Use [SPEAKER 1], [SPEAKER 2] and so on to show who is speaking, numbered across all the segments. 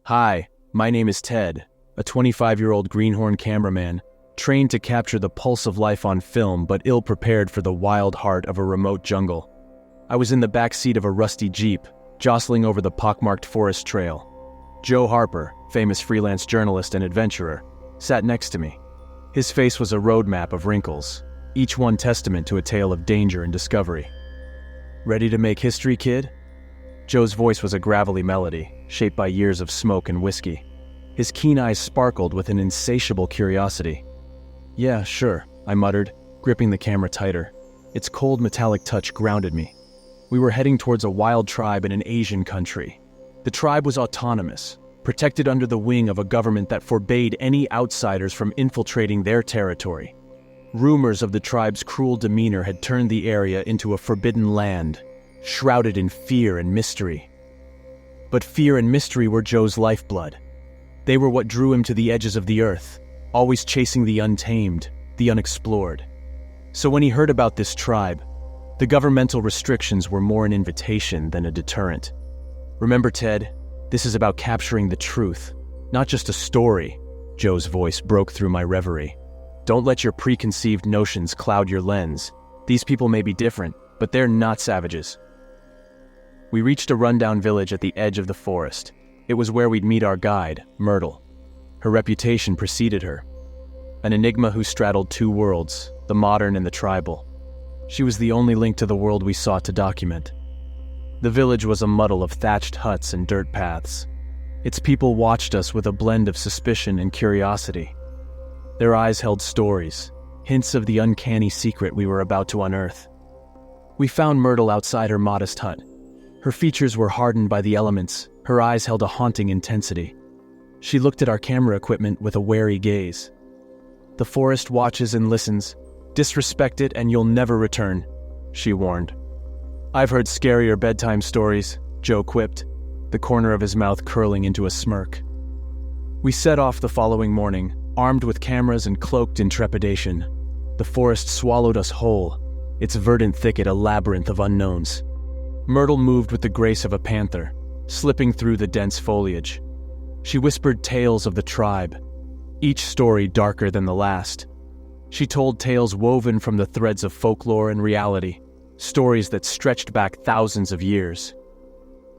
[SPEAKER 1] Hi, my name is Ted, a 25-year-old greenhorn cameraman, trained to capture the pulse of life on film but ill-prepared for the wild heart of a remote jungle. I was in the back seat of a rusty Jeep, jostling over the pockmarked forest trail. Joe Harper, famous freelance journalist and adventurer, sat next to me. His face was a roadmap of wrinkles, each one testament to a tale of danger and discovery. Ready to make history, kid? Joe's voice was a gravelly melody, shaped by years of smoke and whiskey. His keen eyes sparkled with an insatiable curiosity. Yeah, sure, I muttered, gripping the camera tighter. Its cold metallic touch grounded me. We were heading towards a wild tribe in an Asian country. The tribe was autonomous, protected under the wing of a government that forbade any outsiders from infiltrating their territory. Rumors of the tribe's cruel demeanor had turned the area into a forbidden land, shrouded in fear and mystery. But fear and mystery were Joe's lifeblood. They were what drew him to the edges of the earth, always chasing the untamed, the unexplored. So when he heard about this tribe, the governmental restrictions were more an invitation than a deterrent. Remember, Ted, this is about capturing the truth, not just a story. Joe's voice broke through my reverie. Don't let your preconceived notions cloud your lens. These people may be different, but they're not savages. We reached a rundown village at the edge of the forest. It was where we'd meet our guide, Myrtle. Her reputation preceded her. An enigma who straddled two worlds, the modern and the tribal. She was the only link to the world we sought to document. The village was a muddle of thatched huts and dirt paths. Its people watched us with a blend of suspicion and curiosity. Their eyes held stories, hints of the uncanny secret we were about to unearth. We found Myrtle outside her modest hut. Her features were hardened by the elements, her eyes held a haunting intensity. She looked at our camera equipment with a wary gaze. The forest watches and listens. Disrespect it and you'll never return, she warned. I've heard scarier bedtime stories, Joe quipped, the corner of his mouth curling into a smirk. We set off the following morning, armed with cameras and cloaked in trepidation. The forest swallowed us whole, its verdant thicket a labyrinth of unknowns. Myrtle moved with the grace of a panther, slipping through the dense foliage. She whispered tales of the tribe, each story darker than the last. She told tales woven from the threads of folklore and reality, stories that stretched back thousands of years.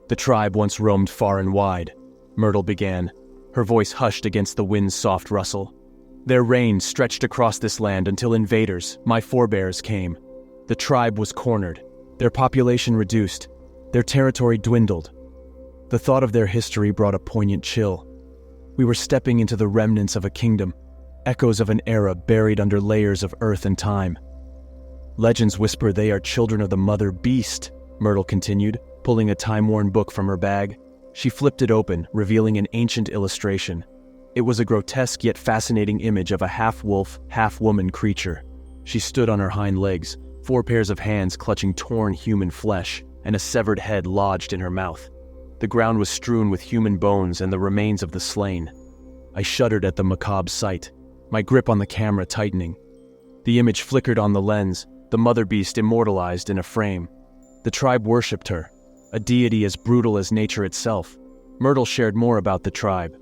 [SPEAKER 1] The tribe once roamed far and wide, Myrtle began, her voice hushed against the wind's soft rustle. Their reign stretched across this land until invaders, my forebears, came. The tribe was cornered, their population reduced, their territory dwindled. The thought of their history brought a poignant chill. We were stepping into the remnants of a kingdom, echoes of an era buried under layers of earth and time. Legends whisper they are children of the mother beast, Myrtle continued, pulling a time-worn book from her bag. She flipped it open, revealing an ancient illustration. It was a grotesque yet fascinating image of a half-wolf, half-woman creature. She stood on her hind legs, 4 pairs of hands clutching torn human flesh, and a severed head lodged in her mouth. The ground was strewn with human bones and the remains of the slain. I shuddered at the macabre sight, my grip on the camera tightening. The image flickered on the lens, the mother beast immortalized in a frame. The tribe worshipped her, a deity as brutal as nature itself. Myrtle shared more about the tribe.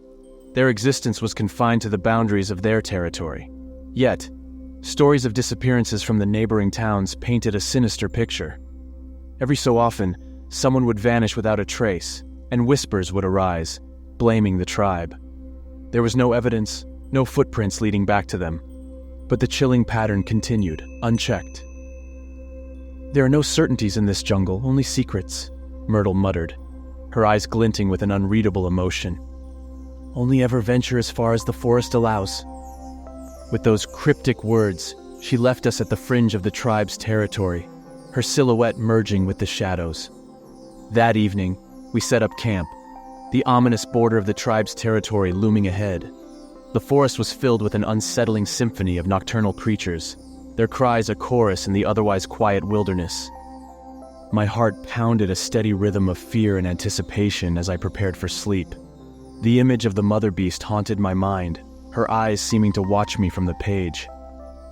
[SPEAKER 1] Their existence was confined to the boundaries of their territory. Yet, stories of disappearances from the neighboring towns painted a sinister picture. Every so often, someone would vanish without a trace, and whispers would arise, blaming the tribe. There was no evidence, no footprints leading back to them, but the chilling pattern continued, unchecked. There are no certainties in this jungle, only secrets, Myrtle muttered, her eyes glinting with an unreadable emotion. Only ever venture as far as the forest allows. With those cryptic words, she left us at the fringe of the tribe's territory, her silhouette merging with the shadows. That evening, we set up camp, the ominous border of the tribe's territory looming ahead. The forest was filled with an unsettling symphony of nocturnal creatures, their cries a chorus in the otherwise quiet wilderness. My heart pounded a steady rhythm of fear and anticipation as I prepared for sleep. The image of the mother beast haunted my mind, her eyes seeming to watch me from the page.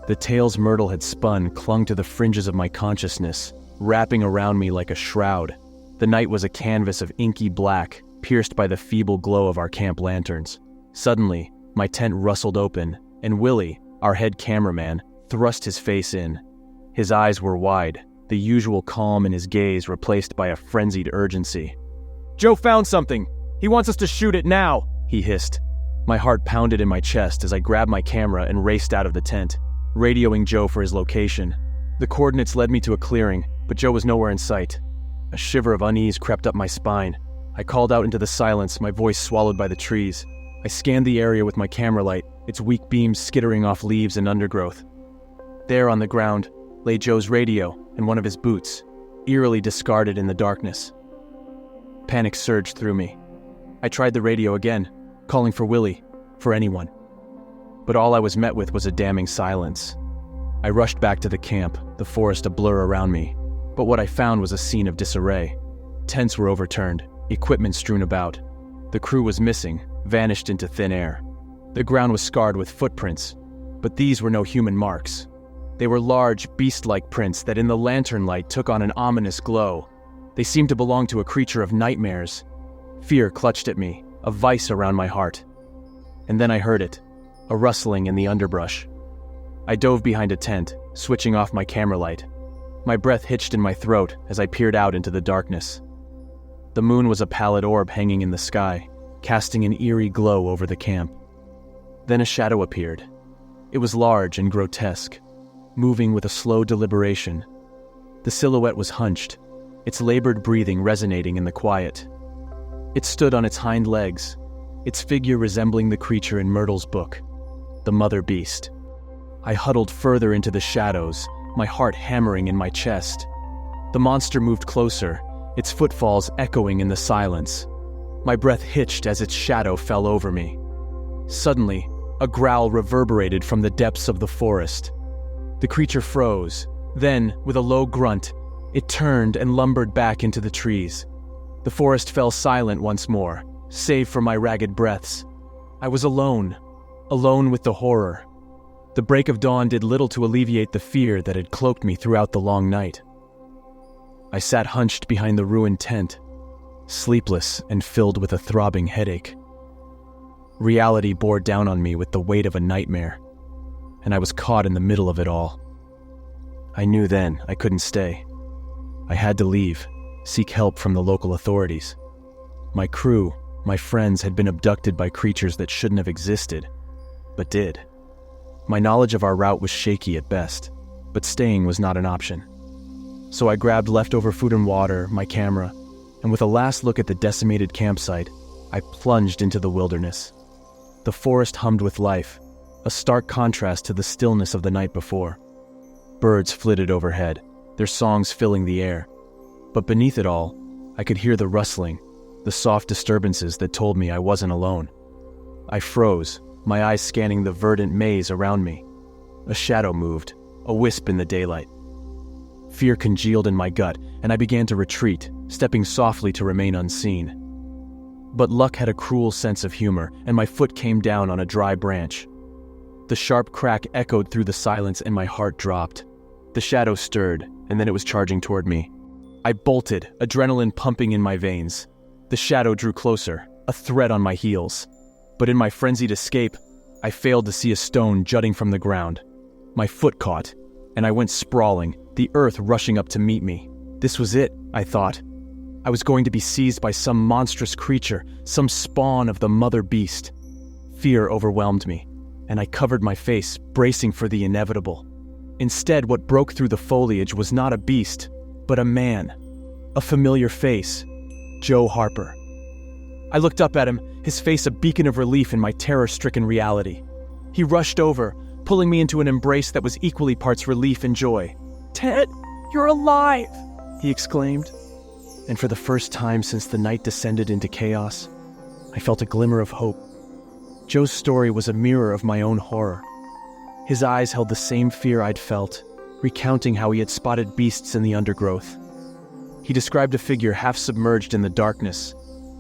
[SPEAKER 1] The tales Myrtle had spun clung to the fringes of my consciousness, wrapping around me like a shroud. The night was a canvas of inky black, pierced by the feeble glow of our camp lanterns. Suddenly, my tent rustled open, and Willie, our head cameraman, thrust his face in. His eyes were wide, the usual calm in his gaze replaced by a frenzied urgency. "Joe found something! He wants us to shoot it now!" he hissed. My heart pounded in my chest as I grabbed my camera and raced out of the tent, radioing Joe for his location. The coordinates led me to a clearing, but Joe was nowhere in sight. A shiver of unease crept up my spine. I called out into the silence, my voice swallowed by the trees. I scanned the area with my camera light, its weak beams skittering off leaves and undergrowth. There on the ground lay Joe's radio and one of his boots, eerily discarded in the darkness. Panic surged through me. I tried the radio again, calling for Willie, for anyone. But all I was met with was a damning silence. I rushed back to the camp, the forest a blur around me. But what I found was a scene of disarray. Tents were overturned, equipment strewn about. The crew was missing, vanished into thin air. The ground was scarred with footprints, but these were no human marks. They were large, beast-like prints that in the lantern light took on an ominous glow. They seemed to belong to a creature of nightmares. Fear clutched at me, a vice around my heart. And then I heard it, a rustling in the underbrush. I dove behind a tent, switching off my camera light. My breath hitched in my throat as I peered out into the darkness. The moon was a pallid orb hanging in the sky, casting an eerie glow over the camp. Then a shadow appeared. It was large and grotesque, moving with a slow deliberation. The silhouette was hunched, its labored breathing resonating in the quiet. It stood on its hind legs, its figure resembling the creature in Myrtle's book, the mother beast. I huddled further into the shadows, my heart hammering in my chest. The monster moved closer, its footfalls echoing in the silence. My breath hitched as its shadow fell over me. Suddenly, a growl reverberated from the depths of the forest. The creature froze. Then, with a low grunt, it turned and lumbered back into the trees. The forest fell silent once more, save for my ragged breaths. I was alone with the horror. The break of dawn did little to alleviate the fear that had cloaked me throughout the long night. I sat hunched behind the ruined tent, sleepless and filled with a throbbing headache. Reality bore down on me with the weight of a nightmare, and I was caught in the middle of it all. I knew then I couldn't stay. I had to leave, seek help from the local authorities. My crew, my friends had been abducted by creatures that shouldn't have existed, but did. My knowledge of our route was shaky at best, but staying was not an option. So I grabbed leftover food and water, my camera, and with a last look at the decimated campsite, I plunged into the wilderness. The forest hummed with life, a stark contrast to the stillness of the night before. Birds flitted overhead, their songs filling the air. But beneath it all, I could hear the rustling, the soft disturbances that told me I wasn't alone. I froze, my eyes scanning the verdant maze around me. A shadow moved, a wisp in the daylight. Fear congealed in my gut, and I began to retreat, stepping softly to remain unseen. But luck had a cruel sense of humor, and my foot came down on a dry branch. The sharp crack echoed through the silence and my heart dropped. The shadow stirred, and then it was charging toward me. I bolted, adrenaline pumping in my veins. The shadow drew closer, a threat on my heels. But in my frenzied escape, I failed to see a stone jutting from the ground. My foot caught, and I went sprawling, the earth rushing up to meet me. This was it, I thought. I was going to be seized by some monstrous creature, some spawn of the mother beast. Fear overwhelmed me, and I covered my face, bracing for the inevitable. Instead, what broke through the foliage was not a beast, but a man. A familiar face. Joe Harper. I looked up at him, his face a beacon of relief in my terror-stricken reality. He rushed over, pulling me into an embrace that was equally parts relief and joy. "Ted, you're alive!" he exclaimed. And for the first time since the night descended into chaos, I felt a glimmer of hope. Joe's story was a mirror of my own horror. His eyes held the same fear I'd felt, recounting how he had spotted beasts in the undergrowth. He described a figure half submerged in the darkness,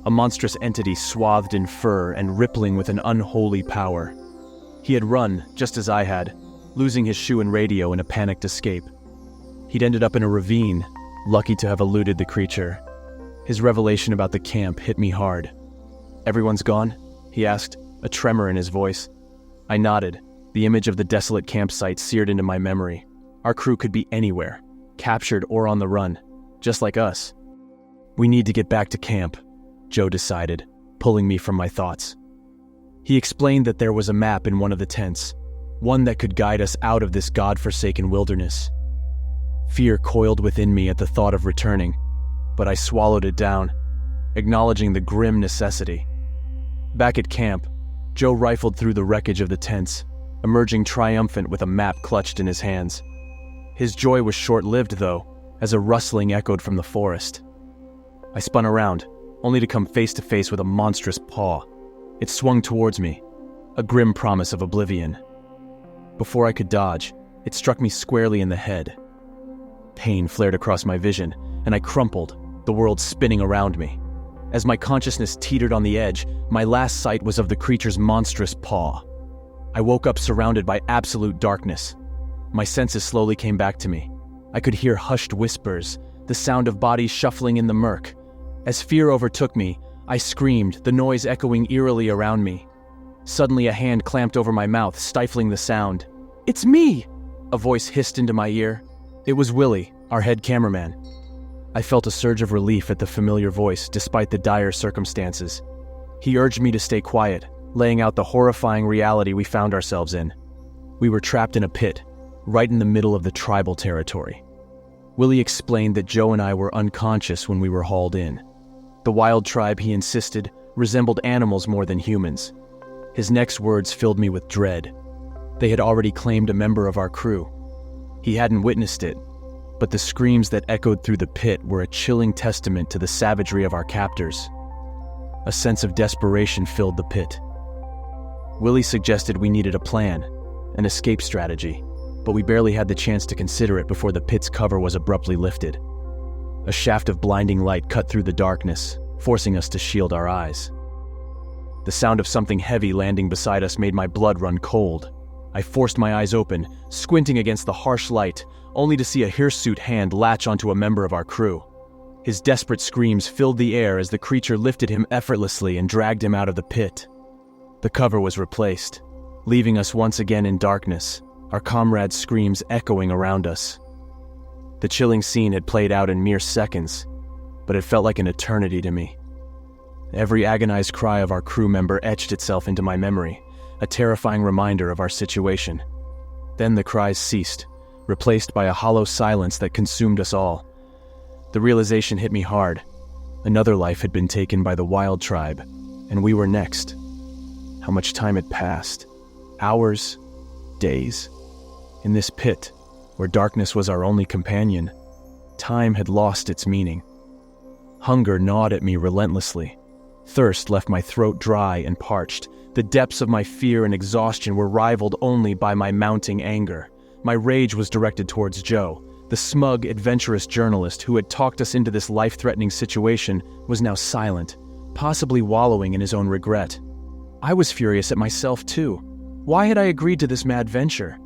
[SPEAKER 1] a monstrous entity swathed in fur and rippling with an unholy power. He had run, just as I had, losing his shoe and radio in a panicked escape. He'd ended up in a ravine, lucky to have eluded the creature. His revelation about the camp hit me hard. "Everyone's gone?" he asked, a tremor in his voice. I nodded. The image of the desolate campsite seared into my memory. Our crew could be anywhere, captured or on the run, just like us. "We need to get back to camp," Joe decided, pulling me from my thoughts. He explained that there was a map in one of the tents, one that could guide us out of this god-forsaken wilderness. Fear coiled within me at the thought of returning, but I swallowed it down, acknowledging the grim necessity. Back at camp, Joe rifled through the wreckage of the tents, emerging triumphant with a map clutched in his hands. His joy was short-lived, though, as a rustling echoed from the forest. I spun around, only to come face to face with a monstrous paw. It swung towards me, a grim promise of oblivion. Before I could dodge, it struck me squarely in the head. Pain flared across my vision, and I crumpled, the world spinning around me. As my consciousness teetered on the edge, my last sight was of the creature's monstrous paw. I woke up surrounded by absolute darkness. My senses slowly came back to me. I could hear hushed whispers, the sound of bodies shuffling in the murk. As fear overtook me, I screamed, the noise echoing eerily around me. Suddenly a hand clamped over my mouth, stifling the sound. "It's me!" a voice hissed into my ear. It was Willie, our head cameraman. I felt a surge of relief at the familiar voice, despite the dire circumstances. He urged me to stay quiet, laying out the horrifying reality we found ourselves in. We were trapped in a pit, right in the middle of the tribal territory. Willie explained that Joe and I were unconscious when we were hauled in. The wild tribe, he insisted, resembled animals more than humans. His next words filled me with dread. They had already claimed a member of our crew. He hadn't witnessed it, but the screams that echoed through the pit were a chilling testament to the savagery of our captors. A sense of desperation filled the pit. Willie suggested we needed a plan, an escape strategy, but we barely had the chance to consider it before the pit's cover was abruptly lifted. A shaft of blinding light cut through the darkness, forcing us to shield our eyes. The sound of something heavy landing beside us made my blood run cold. I forced my eyes open, squinting against the harsh light, only to see a hirsute hand latch onto a member of our crew. His desperate screams filled the air as the creature lifted him effortlessly and dragged him out of the pit. The cover was replaced, leaving us once again in darkness, our comrades' screams echoing around us. The chilling scene had played out in mere seconds, but it felt like an eternity to me. Every agonized cry of our crew member etched itself into my memory, a terrifying reminder of our situation. Then the cries ceased, replaced by a hollow silence that consumed us all. The realization hit me hard. Another life had been taken by the wild tribe, and we were next. How much time had passed? Hours? Days? In this pit, where darkness was our only companion, time had lost its meaning. Hunger gnawed at me relentlessly. Thirst left my throat dry and parched. The depths of my fear and exhaustion were rivaled only by my mounting anger. My rage was directed towards Joe. The smug, adventurous journalist who had talked us into this life-threatening situation was now silent, possibly wallowing in his own regret. I was furious at myself too. Why had I agreed to this mad venture?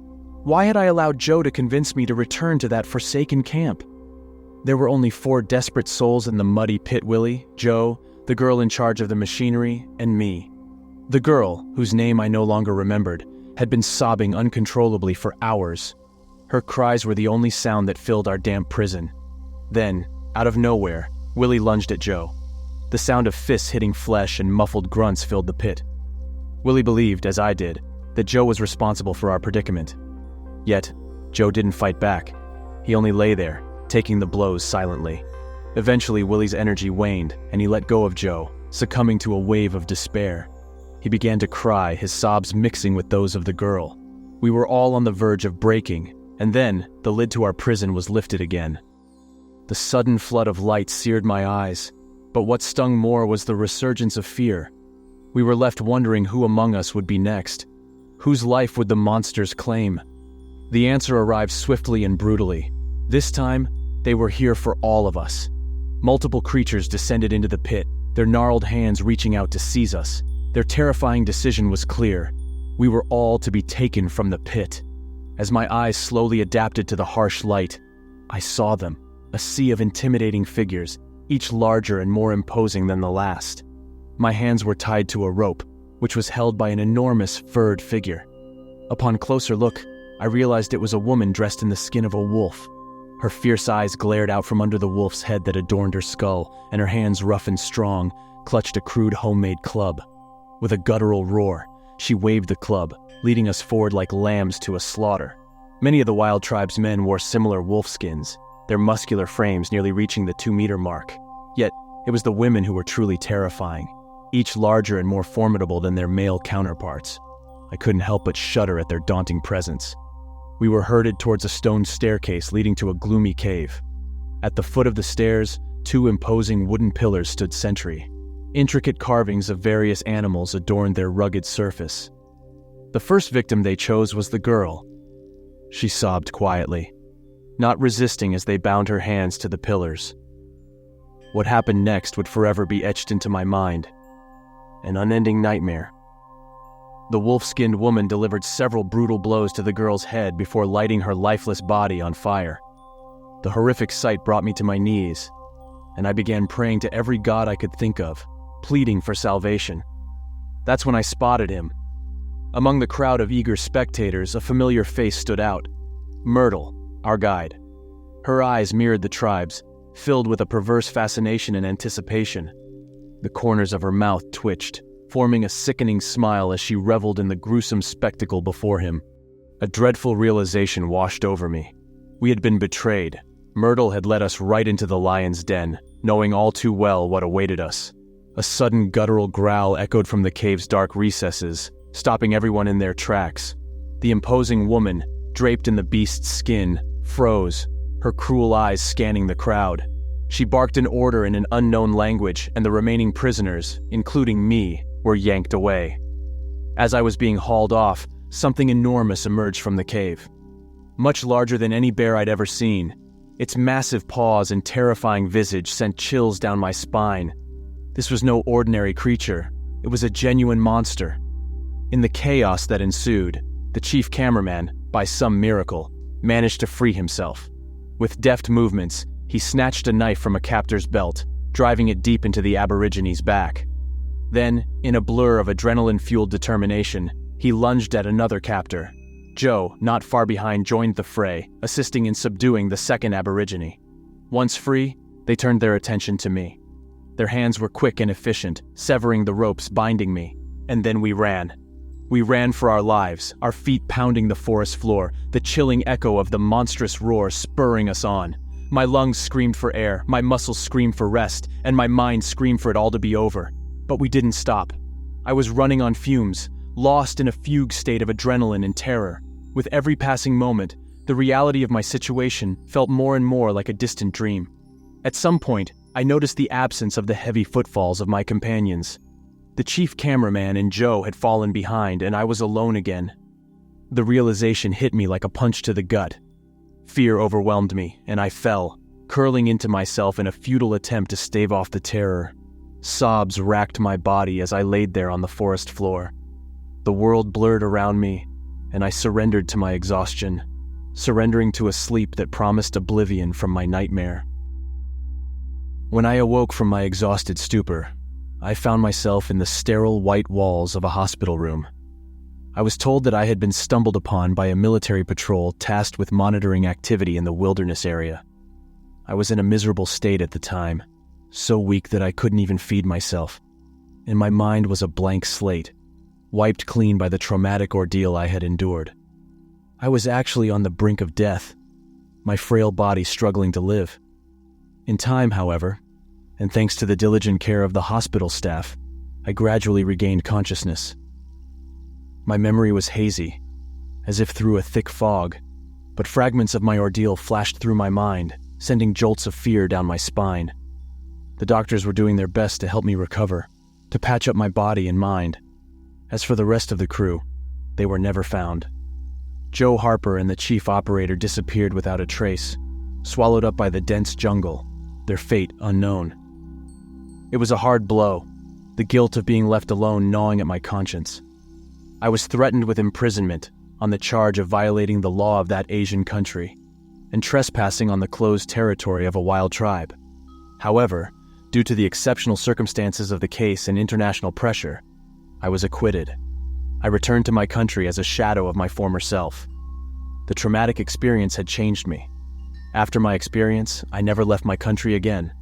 [SPEAKER 1] Why had I allowed Joe to convince me to return to that forsaken camp? There were only 4 desperate souls in the muddy pit: Willie, Joe, the girl in charge of the machinery, and me. The girl, whose name I no longer remembered, had been sobbing uncontrollably for hours. Her cries were the only sound that filled our damp prison. Then, out of nowhere, Willie lunged at Joe. The sound of fists hitting flesh and muffled grunts filled the pit. Willie believed, as I did, that Joe was responsible for our predicament. Yet, Joe didn't fight back. He only lay there, taking the blows silently. Eventually, Willie's energy waned, and he let go of Joe, succumbing to a wave of despair. He began to cry, his sobs mixing with those of the girl. We were all on the verge of breaking, and then the lid to our prison was lifted again. The sudden flood of light seared my eyes, but what stung more was the resurgence of fear. We were left wondering who among us would be next. Whose life would the monsters claim? The answer arrived swiftly and brutally. This time, they were here for all of us. Multiple creatures descended into the pit, their gnarled hands reaching out to seize us. Their terrifying decision was clear. We were all to be taken from the pit. As my eyes slowly adapted to the harsh light, I saw them, a sea of intimidating figures, each larger and more imposing than the last. My hands were tied to a rope, which was held by an enormous furred figure. Upon closer look, I realized it was a woman dressed in the skin of a wolf. Her fierce eyes glared out from under the wolf's head that adorned her skull, and her hands, rough and strong, clutched a crude homemade club. With a guttural roar, she waved the club, leading us forward like lambs to a slaughter. Many of the wild tribe's men wore similar wolf skins, their muscular frames nearly reaching the 2-meter mark. Yet, it was the women who were truly terrifying, each larger and more formidable than their male counterparts. I couldn't help but shudder at their daunting presence. We were herded towards a stone staircase leading to a gloomy cave. At the foot of the stairs, 2 imposing wooden pillars stood sentry. Intricate carvings of various animals adorned their rugged surface. The first victim they chose was the girl. She sobbed quietly, not resisting as they bound her hands to the pillars. What happened next would forever be etched into my mind. An unending nightmare. The wolf-skinned woman delivered several brutal blows to the girl's head before lighting her lifeless body on fire. The horrific sight brought me to my knees, and I began praying to every god I could think of, pleading for salvation. That's when I spotted him. Among the crowd of eager spectators, a familiar face stood out. Myrtle, our guide. Her eyes mirrored the tribe's, filled with a perverse fascination and anticipation. The corners of her mouth twitched, forming a sickening smile as she reveled in the gruesome spectacle before him. A dreadful realization washed over me. We had been betrayed. Myrtle had led us right into the lion's den, knowing all too well what awaited us. A sudden guttural growl echoed from the cave's dark recesses, stopping everyone in their tracks. The imposing woman, draped in the beast's skin, froze, her cruel eyes scanning the crowd. She barked an order in an unknown language, and the remaining prisoners, including me, were yanked away. As I was being hauled off, something enormous emerged from the cave. Much larger than any bear I'd ever seen. Its massive paws and terrifying visage sent chills down my spine. This was no ordinary creature. It was a genuine monster. In the chaos that ensued, the chief cameraman, by some miracle, managed to free himself. With deft movements, he snatched a knife from a captor's belt, driving it deep into the Aborigine's back. Then, in a blur of adrenaline-fueled determination, he lunged at another captor. Joe, not far behind, joined the fray, assisting in subduing the second Aborigine. Once free, they turned their attention to me. Their hands were quick and efficient, severing the ropes binding me, and then we ran. We ran for our lives, our feet pounding the forest floor, the chilling echo of the monstrous roar spurring us on. My lungs screamed for air, my muscles screamed for rest, and my mind screamed for it all to be over. But we didn't stop. I was running on fumes, lost in a fugue state of adrenaline and terror. With every passing moment, the reality of my situation felt more and more like a distant dream. At some point, I noticed the absence of the heavy footfalls of my companions. The chief cameraman and Joe had fallen behind, and I was alone again. The realization hit me like a punch to the gut. Fear overwhelmed me, and I fell, curling into myself in a futile attempt to stave off the terror. Sobs racked my body as I laid there on the forest floor. The world blurred around me, and I surrendered to my exhaustion, surrendering to a sleep that promised oblivion from my nightmare. When I awoke from my exhausted stupor, I found myself in the sterile white walls of a hospital room. I was told that I had been stumbled upon by a military patrol tasked with monitoring activity in the wilderness area. I was in a miserable state at the time, so weak that I couldn't even feed myself, and my mind was a blank slate, wiped clean by the traumatic ordeal I had endured. I was actually on the brink of death, my frail body struggling to live. In time, however, and thanks to the diligent care of the hospital staff, I gradually regained consciousness. My memory was hazy, as if through a thick fog, but fragments of my ordeal flashed through my mind, sending jolts of fear down my spine. The doctors were doing their best to help me recover, to patch up my body and mind. As for the rest of the crew, they were never found. Joe Harper and the chief operator disappeared without a trace, swallowed up by the dense jungle, their fate unknown. It was a hard blow, the guilt of being left alone gnawing at my conscience. I was threatened with imprisonment on the charge of violating the law of that Asian country and trespassing on the closed territory of a wild tribe. However, Due to the exceptional circumstances of the case and international pressure, I was acquitted. I returned to my country as a shadow of my former self. The traumatic experience had changed me. After my experience, I never left my country again.